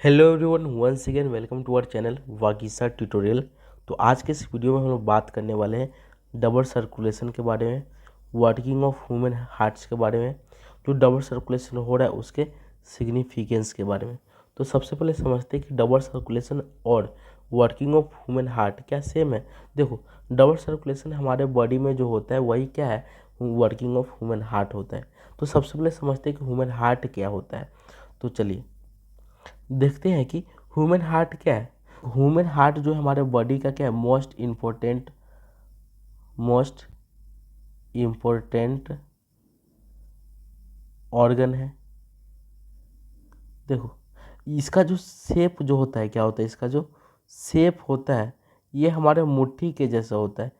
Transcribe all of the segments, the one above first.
Hello everyone, once again welcome to our channel Vagisha tutorial. तो आज के इस वीडियो में हम लोग बात करने वाले हैं डबल सर्कुलेशन के बारे में, वर्किंग ऑफ ह्यूमन हार्ट्स के बारे में, जो डबल सर्कुलेशन हो रहा है उसके सिग्निफिकेंस के बारे में। तो सबसे पहले समझते हैं कि डबल सर्कुलेशन और वर्किंग ऑफ ह्यूमन हार्ट क्या सेम है। देखो, डबल सर्कुलेशन हमारे बॉडी में जो होता है वही क्या है, वर्किंग ऑफ ह्यूमन हार्ट होता है। तो सबसे पहले समझते हैं कि ह्यूमन हार्ट क्या होता है। तो चलिए देखते हैं कि ह्यूमन हार्ट क्या है। ह्यूमन हार्ट जो है हमारे बॉडी का क्या है, मोस्ट इम्पोर्टेंट ऑर्गन है। देखो, इसका जो शेप जो होता है, क्या होता है इसका जो शेप होता है, ये हमारे मुट्ठी के जैसा होता है।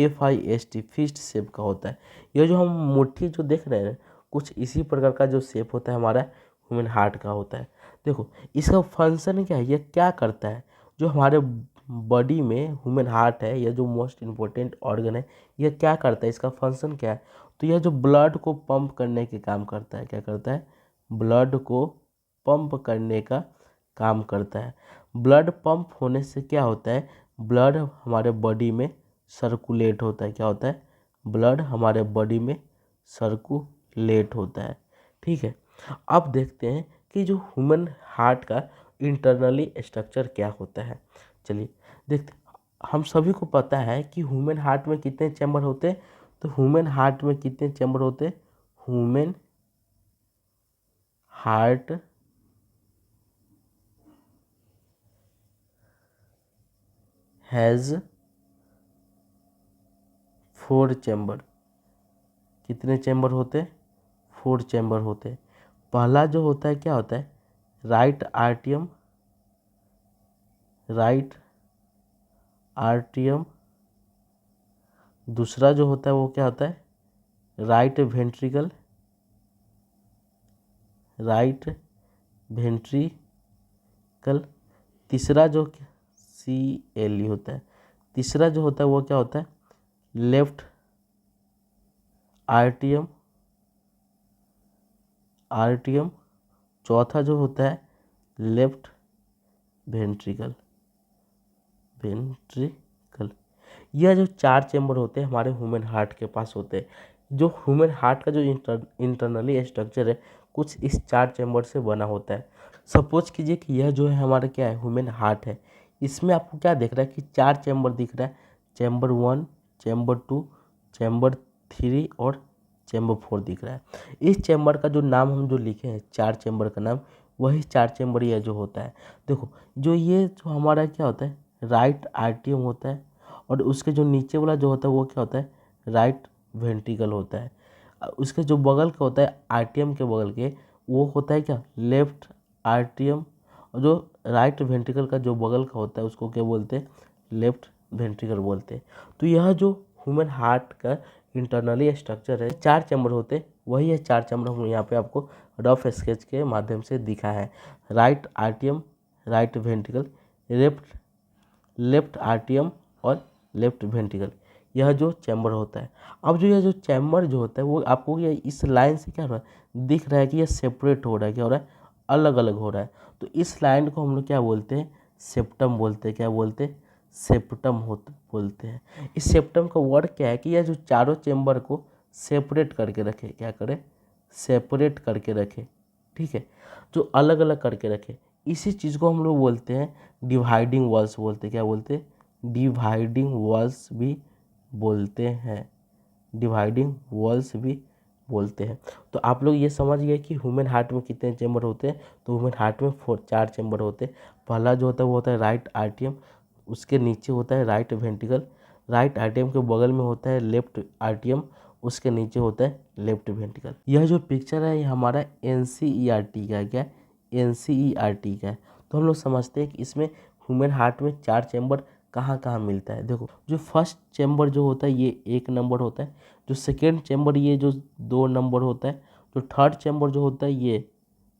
FIST फिस्ट शेप का होता है। ये जो हम मुट्ठी जो देख रहे हैं, कुछ इसी प्रकार का जो शेप होता है हमारा ह्यूमन हार्ट का होता है। देखो, इसका फंक्शन क्या है, ये क्या करता है। जो हमारे बॉडी में ह्यूमन हार्ट है, यह जो मोस्ट इम्पोर्टेंट ऑर्गन है, यह क्या करता है, इसका फंक्शन क्या है। तो यह जो ब्लड को पंप करने के काम करता है, क्या करता है, ब्लड को पंप करने का काम करता है। ब्लड पंप होने से क्या होता है, ब्लड हमारे बॉडी में सर्कुलेट होता है। क्या होता है, ब्लड हमारे बॉडी में सर्कुलेट होता है। ठीक है, अब देखते हैं कि जो ह्यूमन हार्ट का इंटरनली स्ट्रक्चर क्या होता है। चलिए देखते हैं। हम सभी को पता है कि ह्यूमन हार्ट में कितने चैम्बर होते हैं। तो ह्यूमन हार्ट में कितने चैम्बर होते हैं, ह्यूमन हार्ट हैज़ 4 चैम्बर। कितने चैम्बर होते हैं, 4 चैम्बर होते हैं। पहला जो होता है क्या होता है, राइट आर्टियम, राइट आर्टियम। दूसरा जो होता है वो क्या होता है, राइट वेंट्रिकल, राइट वेंट्रिकल। तीसरा जो CLE होता है, तीसरा जो होता है वो क्या होता है, लेफ्ट आर्टियम, आर्टियम। चौथा जो होता है लेफ्ट वेंट्रिकल, वेंट्रिकल। यह जो 4 चैम्बर होते हैं हमारे ह्यूमन हार्ट के पास होते हैं। जो ह्यूमन हार्ट का जो इंटरनली स्ट्रक्चर है, कुछ इस 4 चैम्बर से बना होता है। सपोज कीजिए कि यह जो है हमारा क्या है, ह्यूमन हार्ट है। इसमें आपको क्या दिख रहा है कि 4 चैम्बर दिख रहा है, चैम्बर 1, चैम्बर 2, चैम्बर 3 और चैम्बर 4 दिख रहा है। इस चैम्बर का जो नाम हम जो लिखे हैं, 4 चैम्बर का नाम, वही 4 चैम्बर यह जो होता है। देखो, जो ये जो हमारा क्या होता है, राइट आर्टियम होता है, और उसके जो नीचे वाला जो होता है वो क्या होता है, राइट वेंट्रिकल होता है। उसके जो बगल का होता है, आर्टियम के बगल के, वो होता है क्या, लेफ्ट आर्टियम। और जो राइट वेंट्रिकल का जो बगल का होता है उसको क्या बोलते हैं, लेफ्ट वेंट्रिकल बोलते हैं। तो यह जो ह्यूमन हार्ट का इंटरनली स्ट्रक्चर है, 4 चैम्बर होते हैं, वही है 4 चैम्बर हम यहाँ पे आपको रफ स्केच के माध्यम से दिखा है। Right आर्टियम, right ventricle, left left आर्टियम और लेफ्ट वेंट्रिकल, यह जो चैम्बर होता है। अब जो यह जो चैम्बर जो होता है वो आपको ये इस लाइन से क्या हो रहा है, दिख रहा है कि यह सेपरेट हो रहा है, क्या हो रहा है, अलग अलग हो रहा है। तो इस लाइन को हम लोग क्या बोलते हैं, सेप्टम बोलते हैं। क्या बोलते हैं, सेप्टम बोलते हैं। इस सेप्टम का वर्क क्या है कि यह जो चारों चैम्बर को सेपरेट करके रखे, क्या करे, सेपरेट करके रखे। ठीक है, जो अलग अलग करके रखे, इसी चीज़ को हम लोग बोलते हैं डिवाइडिंग वॉल्स बोलते हैं। क्या बोलते हैं, डिवाइडिंग वॉल्स भी बोलते हैं, डिवाइडिंग वॉल्स भी बोलते हैं। तो आप लोग ये समझ गए कि ह्यूमन हार्ट में कितने चैम्बर होते हैं। तो ह्यूमन हार्ट में 4 चैम्बर होते हैं। पहला जो होता है वो होता है राइट आर्टियम, उसके नीचे होता है राइट वेंट्रिकल, राइट आर्टियम के बगल में होता है लेफ्ट आर्टियम, उसके नीचे होता है लेफ्ट वेंट्रिकल। यह जो पिक्चर है ये हमारा NCERT का, क्या NCERT का है। तो हम लोग समझते हैं कि इसमें ह्यूमन हार्ट में 4 चैम्बर कहाँ कहाँ मिलता है। देखो, जो फर्स्ट चैम्बर जो होता है ये 1 नंबर होता है, जो सेकेंड चैम्बर ये जो 2 नंबर होता है, जो थर्ड चैम्बर जो होता है ये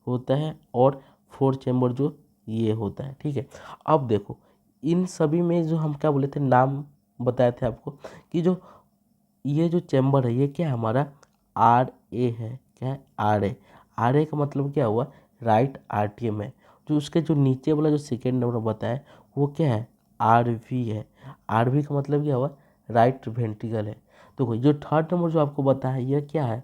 होता है, और फोर्थ चैम्बर जो ये होता है। ठीक है, अब देखो इन सभी में जो हम क्या बोले थे, नाम बताए थे आपको कि जो ये जो चैम्बर है ये क्या है, हमारा RA है। क्या है, RA। RA का मतलब क्या हुआ, राइट आर्टियम है। जो उसके जो नीचे वाला जो सेकेंड नंबर बताया वो क्या है, RV है। RV का मतलब क्या हुआ, राइट वेंट्रिकल है। तो जो थर्ड नंबर जो आपको बताया यह क्या है,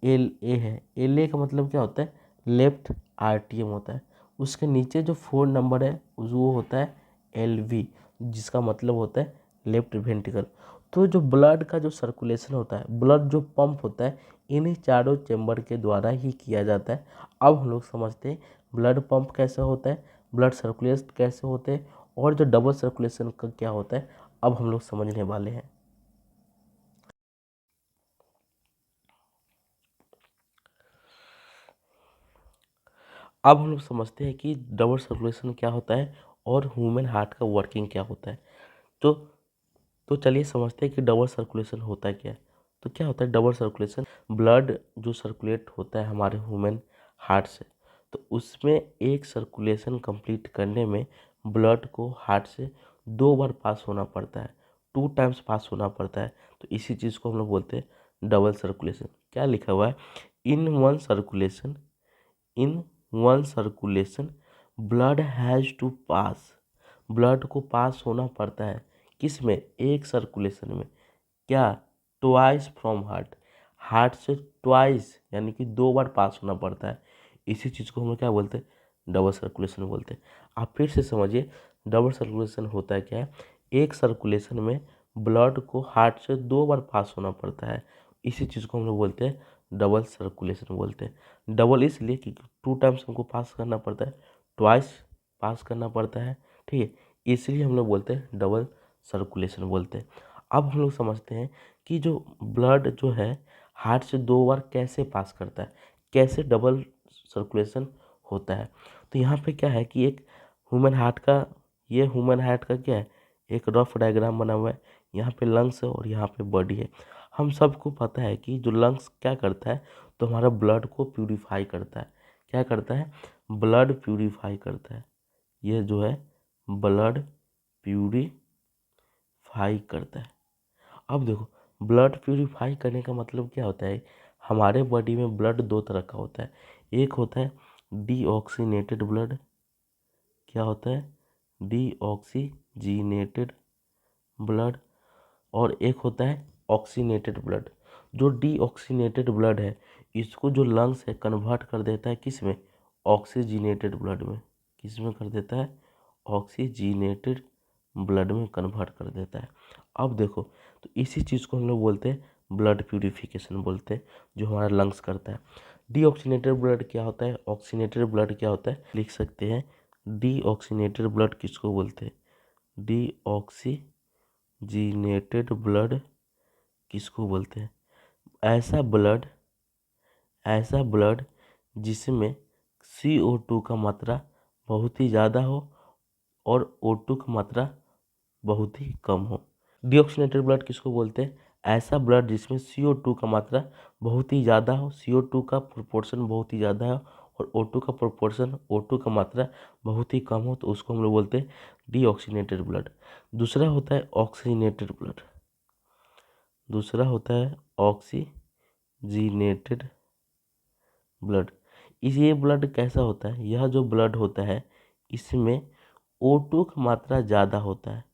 LA है। LA का मतलब क्या होता है, लेफ्ट RTM होता है। उसके नीचे जो 4 नंबर है वो होता है LV, जिसका मतलब होता है लेफ्ट वेंट्रिकल। तो जो ब्लड का जो सर्कुलेशन होता है, ब्लड जो पंप होता है, इन्हीं चारों चेम्बर के द्वारा ही किया जाता है। अब हम लोग समझते हैं ब्लड पंप कैसे होता है, ब्लड सर्कुलेशन कैसे होते हैं, और जो डबल सर्कुलेशन का क्या होता है, अब हम लोग समझने वाले हैं। अब हम लोग समझते हैं कि डबल सर्कुलेशन क्या होता है और ह्यूमन हार्ट का वर्किंग क्या होता है। तो तो चलिए समझते हैं कि डबल सर्कुलेशन होता क्या है। तो क्या होता है डबल सर्कुलेशन, ब्लड जो सर्कुलेट होता है हमारे ह्यूमन हार्ट से, तो उसमें एक सर्कुलेशन कंप्लीट करने में ब्लड को हार्ट से 2 बार पास होना पड़ता है, 2 टाइम्स पास होना पड़ता है। तो इसी चीज़ को हम लोग बोलते हैं डबल सर्कुलेशन। क्या लिखा हुआ है, in one circulation, in one circulation blood has to pass, blood को पास होना पड़ता है किस में, एक सर्कुलेशन में, क्या, ट्वाइस फ्रॉम हार्ट, हार्ट से ट्वाइस यानी कि 2 बार पास होना पड़ता है। इसी चीज़ को हम लोग क्या बोलते हैं, डबल सर्कुलेशन बोलते हैं। आप फिर से समझिए डबल सर्कुलेशन होता है क्या है, एक सर्कुलेशन में ब्लड को हार्ट से 2 बार पास होना पड़ता है। इसी चीज़ को हम लोग बोलते हैं डबल सर्कुलेशन बोलते हैं। डबल इसलिए क्योंकि 2 टाइम्स हमको पास करना पड़ता है, ट्वाइस पास करना पड़ता है, ठीक है, इसलिए हम लोग बोलते हैं डबल सर्कुलेशन बोलते हैं। अब हम लोग समझते हैं कि जो ब्लड जो है हार्ट से 2 बार कैसे पास करता है, कैसे डबल सर्कुलेशन होता है। तो यहाँ पे क्या है कि एक ह्यूमन हार्ट का, ये ह्यूमन हार्ट का क्या है, एक रफ डायग्राम बना हुआ है। यहाँ पे लंग्स है और यहाँ पे बॉडी है। हम सबको पता है कि जो लंग्स क्या करता है, तो हमारा ब्लड को प्यूरिफाई करता है। क्या करता है, ब्लड प्यूरिफाई करता है। ये जो है ब्लड प्यूरिफाई करता है। अब देखो ब्लड प्यूरिफाई करने का मतलब क्या होता है, हमारे बॉडी में ब्लड 2 तरह का होता है। एक होता है डीऑक्सीनेटेड ब्लड, क्या होता है, डीऑक्सीजीनेटेड ब्लड, और एक होता है ऑक्सीनेटेड ब्लड। जो डीऑक्सीनेटेड ब्लड है इसको जो लंग्स है कन्वर्ट कर देता है किस में, ऑक्सीजीनेटेड ब्लड में। किस में कर देता है, ऑक्सीजीनेटेड ब्लड में कन्वर्ट कर देता है। अब देखो तो इसी चीज़ को हम लोग बोलते हैं ब्लड प्यूरिफिकेशन बोलते हैं, जो हमारा लंग्स करता है। डीऑक्सीनेटेड ब्लड क्या होता है, ऑक्सीनेटेड ब्लड क्या होता है, लिख सकते हैं डीऑक्सीनेटेड ब्लड किसको बोलते हैं, डीऑक्सीजीनेटेड ब्लड किसको बोलते हैं, ऐसा ब्लड, ऐसा ब्लड जिसमें CO2 का मात्रा बहुत ही ज़्यादा हो और O2 की मात्रा बहुत ही कम हो। डीऑक्सीनेटेड ब्लड किसको बोलते हैं, ऐसा ब्लड जिसमें CO2 का मात्रा बहुत ही ज़्यादा हो, CO2 का प्रोपोर्शन बहुत ही ज़्यादा हो और O2 का प्रोपोर्शन, O2 का मात्रा बहुत ही कम हो, तो उसको हम लोग बोलते हैं डीऑक्सीनेटेड ब्लड। दूसरा होता है ऑक्सीजनेटेड ब्लड, दूसरा होता है ऑक्सीजनेटेड ब्लड। इस ये ब्लड कैसा होता है, यह जो ब्लड होता है इसमें O2 की मात्रा ज़्यादा होता है,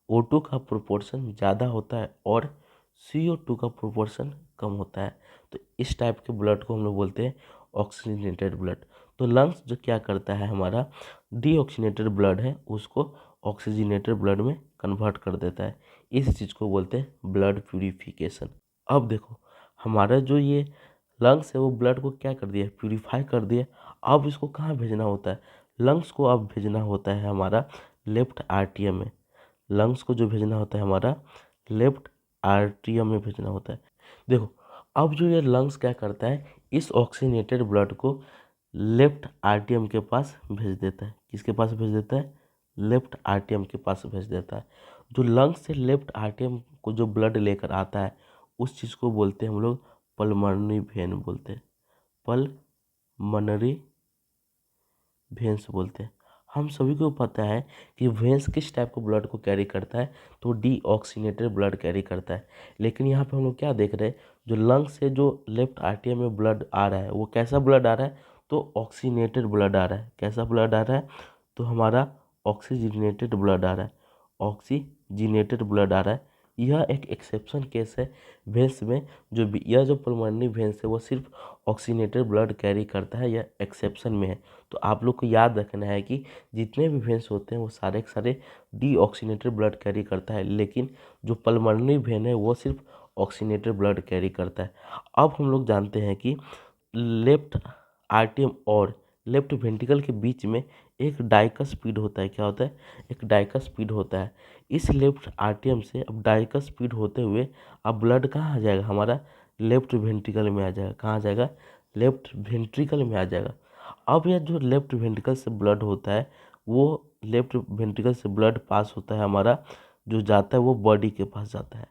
O2 का प्रोपोर्शन ज़्यादा होता है और CO2 का प्रोपोर्शन कम होता है। तो इस टाइप के ब्लड को हम लोग बोलते हैं ऑक्सीजनेटेड ब्लड। तो लंग्स जो क्या करता है, हमारा डीऑक्सीनेटेड ब्लड है उसको ऑक्सीजनेटेड ब्लड में कन्वर्ट कर देता है। इस चीज़ को बोलते हैं ब्लड प्यूरिफिकेशन। अब देखो हमारा जो ये लंग्स है वो ब्लड को क्या कर दिया, प्यूरिफाई कर दिया। अब इसको कहाँ भेजना होता है, लंग्स को अब भेजना होता है हमारा लेफ्ट आर्टियम में। लंग्स को जो भेजना होता है हमारा लेफ्ट आर्टियम में भेजना होता है। देखो अब जो ये लंग्स क्या करता है, इस ऑक्सीनेटेड ब्लड को लेफ्ट आर्टियम के पास भेज देता है। किसके पास भेज देता है, लेफ्ट आर्टियम के पास भेज देता है। जो लंग्स से लेफ्ट आर्टियम को जो ब्लड लेकर आता है उस चीज़ को बोलते हैं हम लोग पल्मोनरी वेन बोलते हैं, पल्मोनरी वेन्स बोलते हैं। हम सभी को पता है कि वेन्स किस टाइप के ब्लड को कैरी करता है, तो डीऑक्सीनेटेड ब्लड कैरी करता है। लेकिन यहाँ पे हम लोग क्या देख रहे हैं, जो लंग्स से जो लेफ्ट आर्टियम में ब्लड आ रहा है वो कैसा ब्लड आ रहा है, तो ऑक्सीनेटेड ब्लड आ रहा है। कैसा ब्लड आ रहा है? तो हमारा ऑक्सीजनेटेड ब्लड आ रहा है, ऑक्सीजनेटेड ब्लड आ रहा है। यह एक एक्सेप्शन केस है वेंस में। यह जो पल्मोनरी वेंस है वो सिर्फ ऑक्सीनेटेड ब्लड कैरी करता है, यह एक्सेप्शन में है। तो आप लोग को याद रखना है कि जितने भी वेंस होते हैं वो सारे के सारे डीऑक्सीनेटेड ब्लड कैरी करता है, लेकिन जो पल्मोनरी वेन है वो सिर्फ ऑक्सीनेटेड ब्लड कैरी करता है। अब हम लोग जानते हैं कि लेफ्ट आर्टियम और लेफ्ट वेंट्रिकल के बीच में एक डाइकस्पीड होता है। क्या होता है? एक डाइकस्पीड होता है। इस लेफ्ट आर्टियम से अब डाइकस्पीड होते हुए अब ब्लड कहाँ आ जाएगा? हमारा लेफ्ट वेंट्रिकल में आ जाएगा। कहाँ आ जाएगा? लेफ्ट वेंट्रिकल में आ जाएगा। अब यह जो लेफ्ट वेंट्रिकल से ब्लड होता है वो लेफ्ट वेंट्रिकल से ब्लड पास होता है हमारा, जो जाता है वो बॉडी के पास जाता है।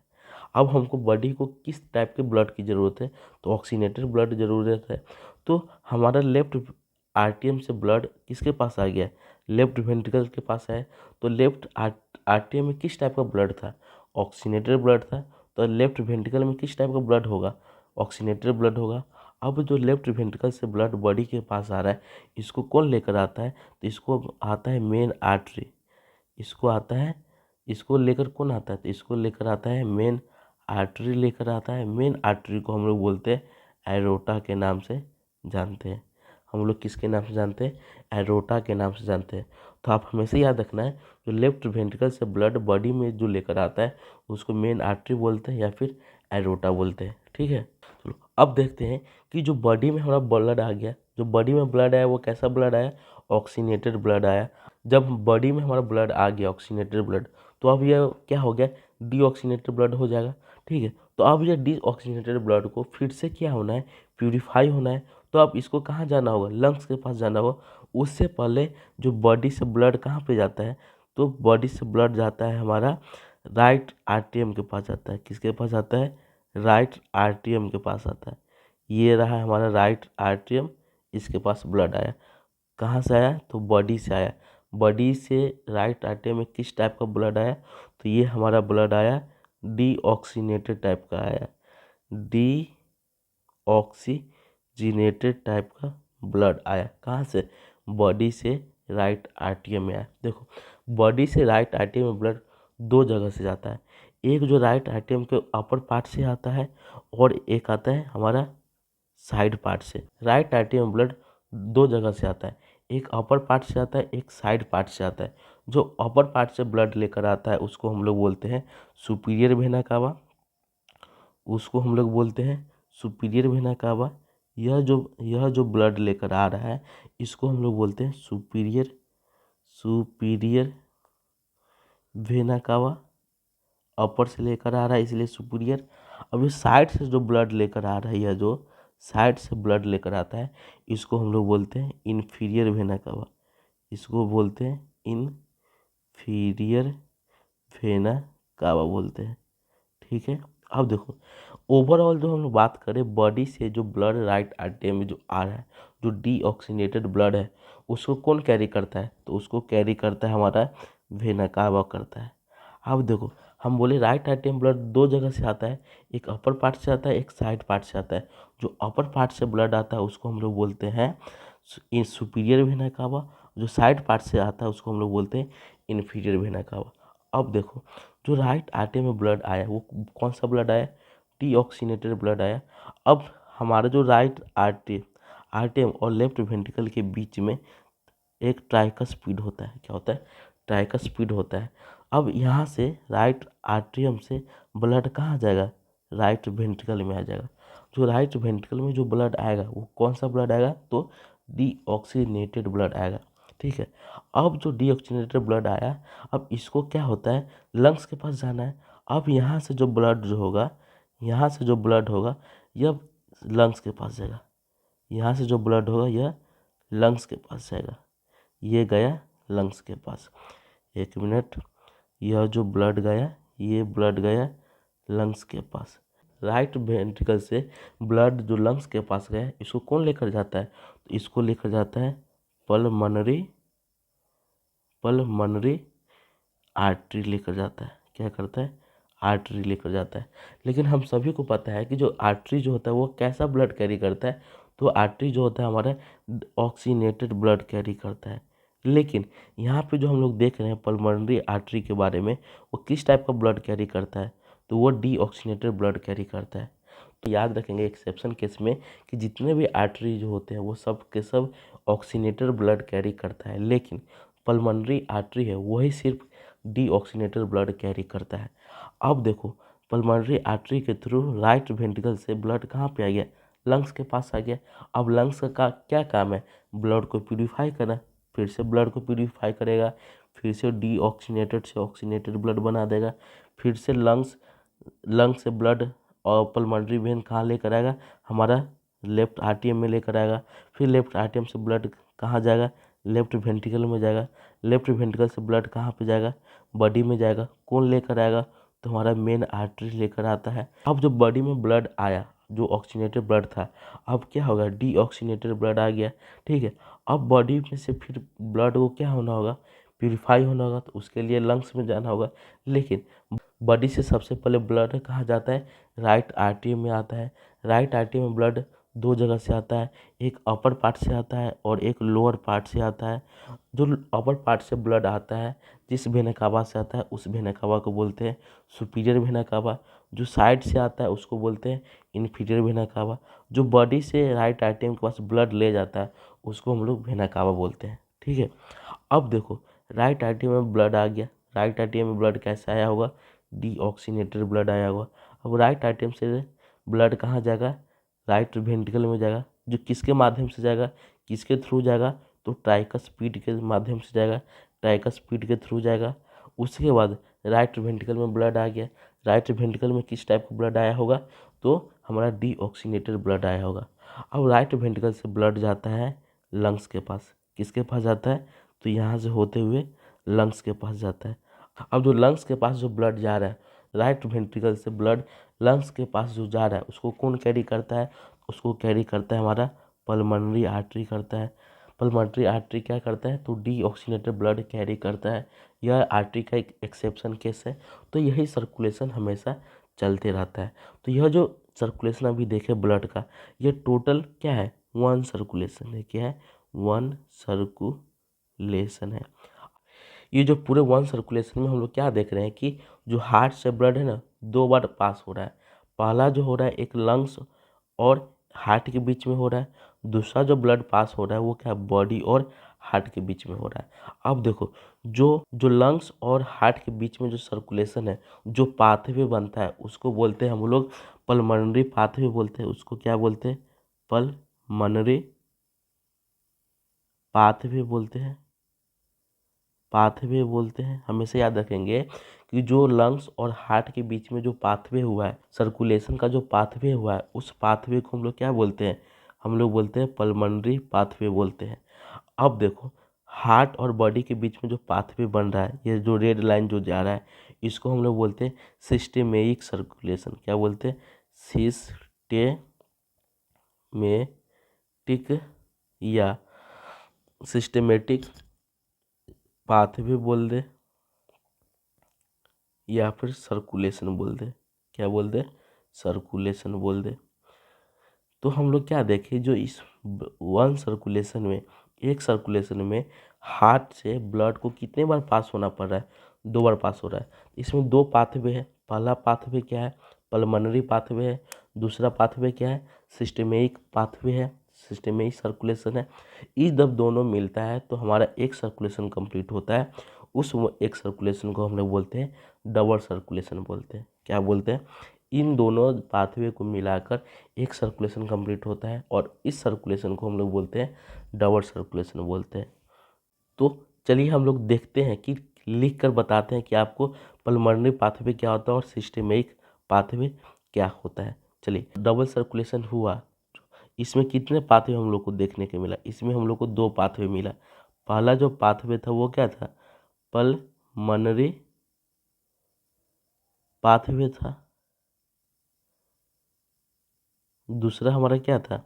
अब हमको बॉडी को किस टाइप के ब्लड की ज़रूरत है? तो ऑक्सीनेटेड ब्लड ज़रूरत है। तो हमारा लेफ्ट आर्टियम से ब्लड किसके पास आ गया? लेफ्ट वेंट्रिकल के पास है। तो लेफ्ट आर्टियम में किस टाइप का ब्लड था? ऑक्सीनेटेड ब्लड था। तो लेफ्ट वेंट्रिकल में किस टाइप का ब्लड होगा? ऑक्सीनेटेड ब्लड होगा। अब जो लेफ्ट वेंट्रिकल से ब्लड बॉडी के पास आ रहा है, इसको कौन लेकर आता है? तो इसको आता है मेन आर्टरी। इसको आता है, इसको लेकर कौन आता है? तो इसको लेकर आता है मेन आर्टरी लेकर आता है। मेन आर्टरी को हम लोग बोलते हैं एरोटा के नाम से जानते हैं। हम लोग किसके नाम से जानते हैं? एरोटा के नाम से जानते हैं। तो आप हमेशा याद रखना है, जो लेफ्ट वेंट्रिकल से ब्लड बॉडी में जो लेकर आता है उसको मेन आर्टरी बोलते हैं या फिर एरोटा बोलते हैं। ठीक है, चलो अब देखते हैं कि जो बॉडी में हमारा ब्लड आ गया, जो बॉडी में ब्लड आया वो कैसा ब्लड आया? ऑक्सीनेटेड ब्लड आया। जब बॉडी में हमारा ब्लड आ गया ऑक्सीनेटेड ब्लड, तो अब यह क्या हो गया? डीऑक्सीनेटेड ब्लड हो जाएगा। ठीक है, तो अब यह डीऑक्सीनेटेड ब्लड को फिर से क्या होना है? प्यूरिफाई होना है। तो अब इसको कहाँ जाना होगा? लंग्स के पास जाना होगा। उससे पहले जो बॉडी से ब्लड कहाँ पे जाता है? तो बॉडी से ब्लड जाता है हमारा राइट आर्टियम के पास जाता है। किसके पास जाता है? राइट आर्टियम के पास आता है। ये रहा हमारा राइट आर्टियम, इसके पास ब्लड आया। कहाँ से आया? तो बॉडी से आया। बॉडी से राइट आर्टरी में किस टाइप का ब्लड आया? तो ये हमारा ब्लड आया डीऑक्सीनेटेड टाइप का आया। डीऑक्सीजिनेटेड टाइप का ब्लड आया। कहाँ से? बॉडी से राइट आर्टरी में आया। देखो, बॉडी से राइट आर्टरी में ब्लड दो जगह से जाता है। एक जो राइट आर्टरी के अपर पार्ट से आता है और एक आता है हमारा साइड पार्ट से। राइट आर्टरी में ब्लड दो जगह से आता है, एक अपर पार्ट से आता है, एक साइड पार्ट से आता है। जो अपर पार्ट से ब्लड लेकर आता है उसको हम लोग बोलते हैं सुपीरियर वेना कावा। उसको हम लोग बोलते हैं सुपीरियर वेना कावा। यह जो ब्लड लेकर आ रहा है इसको हम लोग बोलते हैं सुपीरियर वेना कावा। अपर से लेकर आ रहा है इसलिए सुपीरियर। अब ये साइड से जो ब्लड लेकर आ रहा है, यह जो साइड से ब्लड लेकर आता है इसको हम लोग बोलते हैं इन्फीरियर वेना कावा। इसको बोलते हैं इन्फीरियर वेना कावा बोलते हैं। ठीक है, अब देखो ओवरऑल जो हम लोग बात करें, बॉडी से जो ब्लड राइट आर्टरी में जो आ रहा है, जो डीऑक्सीनेटेड ब्लड है उसको कौन कैरी करता है? तो उसको कैरी करता है हमारा वेना कावा करता है। अब देखो, हम बोले राइट आर्टरी में ब्लड दो जगह से आता है, एक अपर पार्ट से आता है, एक साइड पार्ट से आता है। जो अपर पार्ट से ब्लड आता है उसको हम लोग बोलते हैं सुपीरियर वेना कावा। जो साइड पार्ट से आता है उसको हम लोग बोलते हैं इन्फीरियर वेना कावा। अब देखो, जो राइट आर्टरी में ब्लड आया वो कौन सा ब्लड आया? डीऑक्सीनेटेड ब्लड आया। अब हमारा जो राइट आर्टरी और लेफ्ट वेंट्रिकल के बीच में एक ट्राइकस्पीड होता है। क्या होता है? ट्राइकस्पीड होता है। अब यहाँ से राइट आर्टरियम से ब्लड कहाँ जाएगा? राइट वेंट्रिकल में आ जाएगा। जो राइट वेंट्रिकल में जो ब्लड आएगा वो कौन सा ब्लड आएगा? तो डीऑक्सीनेटेड ब्लड आएगा। ठीक है, अब जो डीऑक्सीनेटेड ब्लड आया, अब इसको क्या होता है? लंग्स के पास जाना है। अब यहाँ से जो ब्लड जो होगा, यहाँ से जो ब्लड होगा यह लंग्स के पास जाएगा। यहाँ से जो ब्लड होगा यह लंग्स के पास जाएगा। ये गया लंग्स के पास। एक मिनट, यह जो ब्लड गया, ये ब्लड गया लंग्स के पास। राइट वेंट्रिकल से ब्लड जो लंग्स के पास गया इसको कौन लेकर जाता है? तो इसको लेकर जाता है पल्मोनरी आर्टरी लेकर जाता है। क्या करता है? आर्टरी लेकर जाता है। लेकिन हम सभी को पता है कि जो आर्टरी जो होता है वो कैसा ब्लड कैरी करता है? तो आर्टरी जो होता है हमारा ऑक्सीनेटेड ब्लड कैरी करता है। लेकिन यहाँ पे जो हम लोग देख रहे हैं पल्मोनरी आर्टरी के बारे में, वो किस टाइप का ब्लड कैरी करता है, तो वो डीऑक्सीनेटेड ब्लड कैरी करता है। तो याद रखेंगे एक्सेप्शन केस में कि जितने भी आर्टरी जो होते हैं वो सब के सब ऑक्सीनेटेड ब्लड कैरी करता है, लेकिन पल्मोनरी आर्टरी है वही सिर्फ डीऑक्सीनेटेड ब्लड कैरी करता है। अब देखो पल्मोनरी आर्टरी के थ्रू राइट वेंट्रिकल से ब्लड कहाँ पे आ गया, लंग्स के पास आ गया। अब लंग्स का क्या काम है, ब्लड को प्यूरिफाई करना, फिर से ब्लड को प्यूरिफाई करेगा, फिर से डीऑक्सीनेटेड से ऑक्सीनेटेड ब्लड बना देगा, फिर से लंग्स से ब्लड और पल्मोनरी वेन कहाँ लेकर आएगा, हमारा लेफ्ट आरटीएम में लेकर आएगा। फिर लेफ्ट आरटीएम से ब्लड कहाँ जाएगा, लेफ्ट वेंट्रिकल में जाएगा। लेफ्ट वेंट्रिकल से ब्लड कहाँ पे जाएगा, बॉडी में जाएगा। कौन लेकर आएगा, तो हमारा मेन आर्टरी लेकर आता है। अब जो बॉडी में ब्लड आया, जो ऑक्सीनेटेड ब्लड था, अब क्या होगा, डीऑक्सीनेटेड ब्लड आ गया। ठीक है, अब बॉडी में से फिर ब्लड को क्या होना होगा, प्यूरिफाई होना होगा, तो उसके लिए लंग्स में जाना होगा। लेकिन बॉडी से सबसे पहले ब्लड कहाँ जाता है, राइट आर्टरी में आता है। राइट आर्टरी में ब्लड दो जगह से आता है, एक अपर पार्ट से आता है और एक लोअर पार्ट से आता है। जो अपर पार्ट से ब्लड आता है, जिस वेना कावा से आता है उस वेना कावा को बोलते हैं सुपीरियर वेना कावा। जो साइड से आता है उसको बोलते हैं इन्फीरियर वेना कावा। जो बॉडी से राइट आर्टरी के पास ब्लड ले जाता है उसको हम लोग वेना कावा बोलते हैं। ठीक है, अब देखो राइट आर्टरी में ब्लड आ गया। राइट आर्टरी में ब्लड कैसे आया होगा, डीऑक्सीनेटेड ब्लड आया होगा। अब राइट आर्टरी से ब्लड कहाँ जाएगा, राइट वेंट्रिकल में जाएगा। जो किसके माध्यम से जाएगा, किसके थ्रू जाएगा, तो ट्राइकस पीड के माध्यम से जाएगा, ट्राइकस पीड के थ्रू जाएगा। उसके बाद राइट वेंट्रिकल में ब्लड आ गया। राइट वेंट्रिकल में किस टाइप का ब्लड आया होगा, तो हमारा डीऑक्सीनेटेड ब्लड आया होगा। अब राइट वेंट्रिकल से ब्लड जाता है लंग्स के पास। किसके पास जाता है, तो यहाँ से होते हुए लंग्स के पास जाता है। अब जो लंग्स के पास जो ब्लड जा रहा है, राइट वेंट्रिकल से ब्लड लंग्स के पास जो जा रहा है उसको कौन कैरी करता है, उसको कैरी करता है हमारा पल्मोनरी आर्टरी करता है। पल्मोनरी आर्टरी क्या करता है, तो डीऑक्सीनेटेड ब्लड कैरी करता है। यह आर्टरी का एक एक्सेप्शन केस है। तो यही सर्कुलेशन हमेशा चलते रहता है। तो यह जो सर्कुलेशन अभी देखे ब्लड का, ये टोटल क्या है, वन सर्कुलेशन है। क्या है, वन सर्कुलेशन है। ये जो पूरे वन सर्कुलेशन में हम लोग क्या देख रहे हैं कि जो हार्ट से ब्लड है ना, दो बार पास हो रहा है। पहला जो हो रहा है एक लंग्स और हार्ट के बीच में हो रहा है। दूसरा जो ब्लड पास हो रहा है वो क्या, बॉडी और हार्ट के बीच में हो रहा है। अब देखो जो जो लंग्स और हार्ट के बीच में जो सर्कुलेशन है, जो पाथवे बनता है उसको बोलते हैं हम लोग पल्मोनरी पाथवे बोलते हैं। उसको क्या बोलते हैं, पल्मोनरी पाथवे बोलते हैं। पाथवे बोलते हैं। हमेशा याद रखेंगे कि जो लंग्स और हार्ट के बीच में जो पाथवे हुआ है, सर्कुलेशन का जो पाथवे हुआ है, उस पाथवे को हम लोग क्या बोलते हैं, हम लोग बोलते हैं पल्मोनरी पाथवे बोलते हैं। अब देखो हार्ट और बॉडी के बीच में जो पाथवे बन रहा है, ये जो रेड लाइन जो जा रहा है, इसको हम लोग बोलते हैं सिस्टेमेटिक सर्कुलेशन। क्या बोलते हैं, सिस्टेमेटिक या सिस्टेमेटिक पाथवे बोल दे या फिर सर्कुलेशन बोल दे। क्या बोल दे, सर्कुलेशन बोल दे। तो हम लोग क्या देखें, जो इस वन सर्कुलेशन में, एक सर्कुलेशन में हार्ट से ब्लड को कितने बार पास होना पड़ रहा है, दो बार पास हो रहा है। इसमें दो पाथवे है। पहला पाथवे क्या है, पल्मोनरी पाथवे है। दूसरा पाथवे क्या है, सिस्टेमिक पाथवे है, सिस्टेमिक सर्कुलेशन है। ये जब दोनों मिलता है तो हमारा एक सर्कुलेशन कंप्लीट होता है। उस एक सर्कुलेशन को हम लोग बोलते हैं डबल सर्कुलेशन बोलते हैं। क्या बोलते हैं, इन दोनों पाथवे को मिलाकर एक सर्कुलेशन कंप्लीट होता है और इस सर्कुलेशन को हम लोग बोलते हैं डबल सर्कुलेशन बोलते हैं। तो चलिए हम लोग देखते हैं कि लिख कर बताते हैं कि आपको पल्मोनरी पाथवे क्या होता है और सिस्टेमिक पाथवे क्या होता है। चलिए, डबल सर्कुलेशन हुआ, इसमें कितने पाथवे हम लोग को देखने को मिला, इसमें हम लोग को दो पाथवे मिला। पहला जो पाथवे था वो क्या था, पल्मोनरी पाथवे था। दूसरा हमारा क्या था,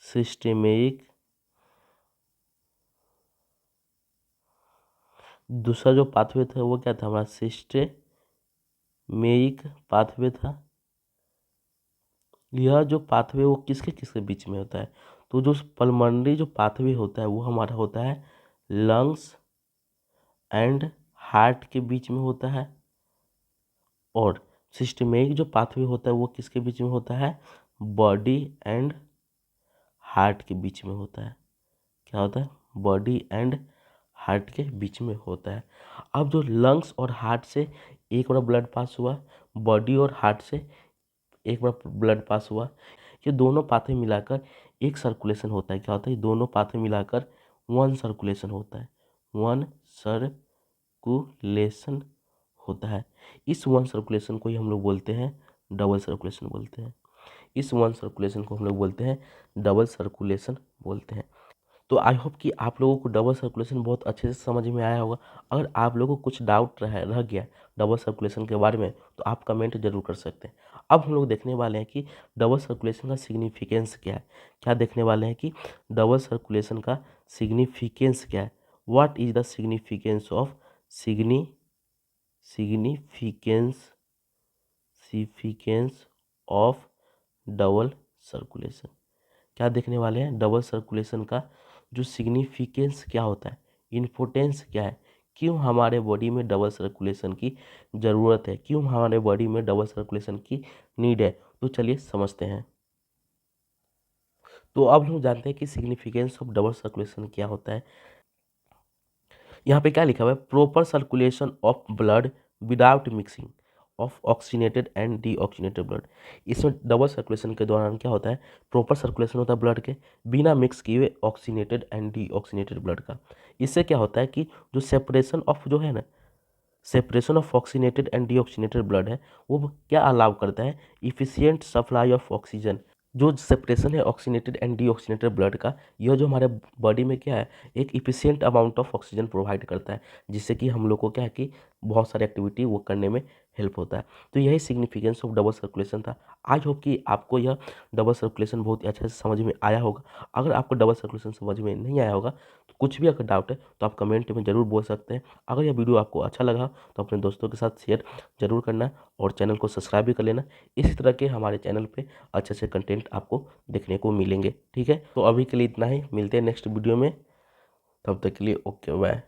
सिस्टेमिक। दूसरा जो पाथवे था वो क्या था, हमारा सिस्टेमिक पाथवे था। यह जो पाथवे वो किसके किसके बीच में होता है, तो जो पल्मोनरी जो पाथवे होता है वो हमारा होता है लंग्स एंड हार्ट के बीच में होता है, और सिस्टमिक जो पाथवे होता है वो किसके बीच में होता है, बॉडी एंड हार्ट के बीच में होता है। क्या होता है, बॉडी एंड हार्ट के बीच में होता है। अब जो लंग्स और हार्ट से एक बार ब्लड पास हुआ, बॉडी और हार्ट से एक बार ब्लड पास हुआ, ये दोनों पाथवे मिलाकर एक सर्कुलेशन होता है। क्या होता है, ये दोनों पाथवे मिलाकर वन सर्कुलेशन होता है, वन सर्कुलेशन होता है। इस वन सर्कुलेशन को ही हम लोग बोलते हैं डबल सर्कुलेशन बोलते हैं। इस वन सर्कुलेशन को हम लोग बोलते हैं डबल सर्कुलेशन बोलते हैं। तो आई होप कि आप लोगों को डबल सर्कुलेशन बहुत अच्छे से समझ में आया होगा। अगर आप लोगों को कुछ डाउट रह गया डबल सर्कुलेशन के बारे में तो आप कमेंट जरूर कर सकते हैं। अब हम लोग देखने वाले हैं कि डबल सर्कुलेशन का सिग्निफिकेंस क्या है। क्या देखने वाले हैं कि डबल सर्कुलेशन का सिग्निफिकेंस क्या है। What is the significance of significance of double circulation. क्या देखने वाले हैं, डबल सर्कुलेशन का जो सिग्निफिकेंस क्या होता है, इम्पोर्टेंस क्या है, क्यों हमारे बॉडी में डबल सर्कुलेशन की ज़रूरत है, क्यों हमारे बॉडी में डबल सर्कुलेशन की नीड है। तो चलिए समझते हैं। तो अब हम जानते हैं कि सिग्निफिकेंस ऑफ डबल सर्कुलेशन क्या होता है। यहाँ पे क्या लिखा हुआ है, proper circulation of blood without mixing of oxygenated and deoxygenated blood. इसमें डबल सर्कुलेशन के दौरान क्या होता है, प्रॉपर सर्कुलेशन होता है ब्लड के बिना मिक्स किए हुए ऑक्सीनेटेड एंड डीऑक्सीनेटेड ब्लड का। इससे क्या होता है कि जो सेपरेशन ऑफ जो है ना, separation of oxygenated and deoxygenated blood है वो क्या अलाउ करता है, इफिशियंट सप्लाई ऑफ ऑक्सीजन। जो सेपरेशन है ऑक्सीनेटेड एंड डीऑक्सीनेटेड ब्लड का, यह जो हमारे बॉडी में क्या है, एक efficient amount of oxygen provide करता है, जिससे कि हम लोग को क्या है कि बहुत सारी एक्टिविटी वो करने में हेल्प होता है। तो यही सिग्निफिकेंस ऑफ डबल सर्कुलेशन था। आई होप कि आपको यह डबल सर्कुलेशन बहुत ही अच्छे से समझ में आया होगा। अगर आपको डबल सर्कुलेशन समझ में नहीं आया होगा तो कुछ भी अगर डाउट है तो आप कमेंट में ज़रूर बोल सकते हैं। अगर यह वीडियो आपको अच्छा लगा तो अपने दोस्तों के साथ शेयर जरूर करना और चैनल को सब्सक्राइब भी कर लेना। इसी तरह के हमारे चैनल पे अच्छे अच्छे कंटेंट आपको देखने को मिलेंगे। ठीक है, तो अभी के लिए इतना ही, मिलते हैं नेक्स्ट वीडियो में। तब तक के लिए ओके बाय।